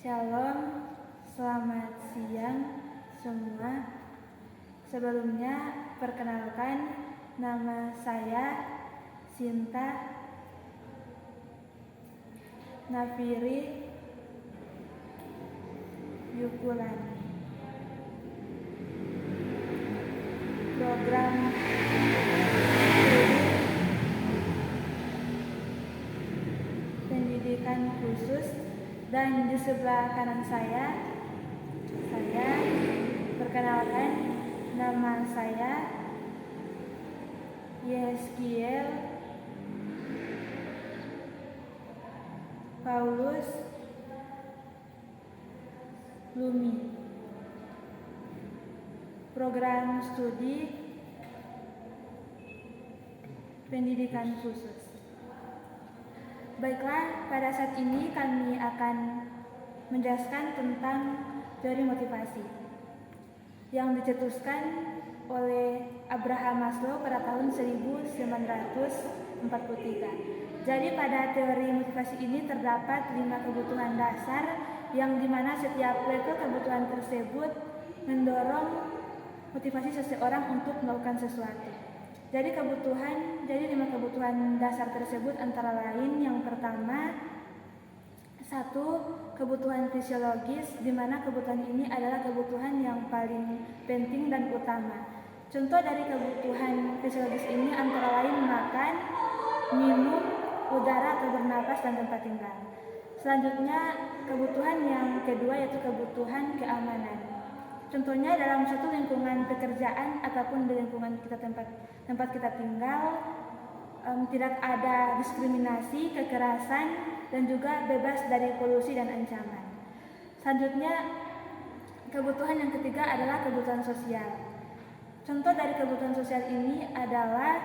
Shalom, selamat siang semua. Sebelumnya, perkenalkan, nama saya Sinta Nafiri Yukulani. Program pendidikan khusus, dan di sebelah kanan saya perkenalkan, nama saya Yeskiel Paulus Lumi. Program studi pendidikan khusus. Baiklah, pada saat ini kami akan menjelaskan tentang teori motivasi yang dicetuskan oleh Abraham Maslow pada tahun 1943. Jadi pada teori motivasi ini terdapat 5 kebutuhan dasar yang dimana setiap level kebutuhan tersebut mendorong motivasi seseorang untuk melakukan sesuatu. Jadi 5 kebutuhan dasar tersebut antara lain, yang pertama, 1. Kebutuhan fisiologis, di mana kebutuhan ini adalah kebutuhan yang paling penting dan utama. Contoh dari kebutuhan fisiologis ini antara lain makan, minum, udara atau bernapas, dan tempat tinggal. Selanjutnya, kebutuhan yang kedua yaitu kebutuhan keamanan. Contohnya dalam suatu lingkungan pekerjaan ataupun di lingkungan kita tempat kita tinggal, tidak ada diskriminasi, kekerasan, dan juga bebas dari polusi dan ancaman. Selanjutnya, kebutuhan yang ketiga adalah kebutuhan sosial. Contoh dari kebutuhan sosial ini adalah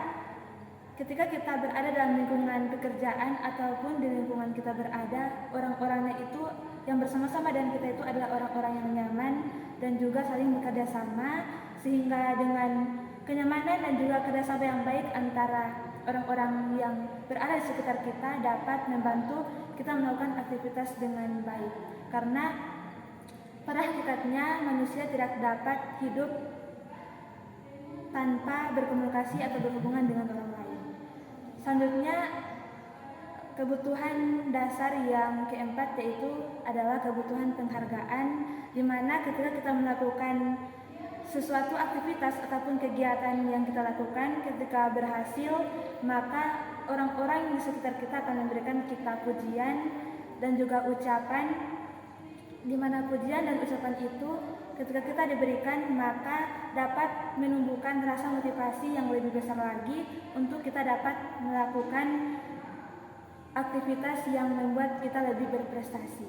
ketika kita berada dalam lingkungan pekerjaan ataupun di lingkungan kita berada, orang-orangnya itu yang bersama-sama dengan kita itu adalah orang-orang yang nyaman dan juga saling bekerja sama, sehingga dengan kenyamanan dan juga kerjasama yang baik antara orang-orang yang berada di sekitar kita dapat membantu kita melakukan aktivitas dengan baik. Karena pada hakikatnya manusia tidak dapat hidup tanpa berkomunikasi atau berhubungan dengan orang lain. Selanjutnya, kebutuhan dasar yang keempat yaitu adalah kebutuhan penghargaan, di mana ketika kita melakukan sesuatu aktivitas ataupun kegiatan yang kita lakukan, ketika berhasil, maka orang-orang di sekitar kita akan memberikan kita pujian dan juga ucapan, di mana pujian dan ucapan itu ketika kita diberikan maka dapat menumbuhkan rasa motivasi yang lebih besar lagi untuk kita dapat melakukan aktivitas yang membuat kita lebih berprestasi.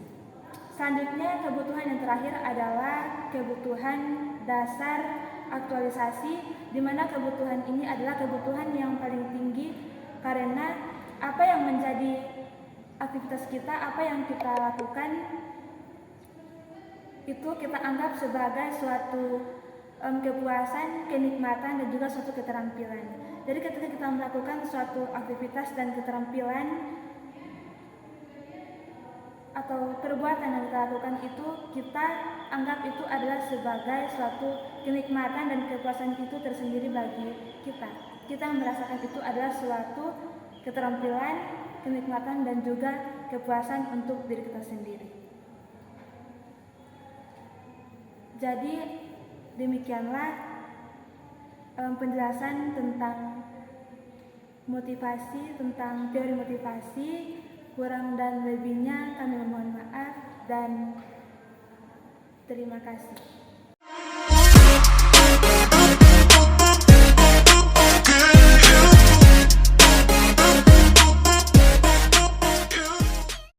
Selanjutnya, kebutuhan yang terakhir adalah kebutuhan dasar aktualisasi, di mana kebutuhan ini adalah kebutuhan yang paling tinggi karena apa yang menjadi aktivitas kita, apa yang kita lakukan itu kita anggap sebagai suatu kepuasan, kenikmatan, dan juga suatu keterampilan. Jadi ketika kita melakukan suatu aktivitas dan keterampilan atau perbuatan yang kita lakukan itu, kita anggap itu adalah sebagai suatu kenikmatan dan kepuasan itu tersendiri bagi kita. Kita merasakan itu adalah suatu keterampilan, kenikmatan, dan juga kepuasan untuk diri kita sendiri. Jadi demikianlah penjelasan tentang motivasi, tentang teori motivasi. Kurang dan lebihnya kami mohon maaf dan terima kasih.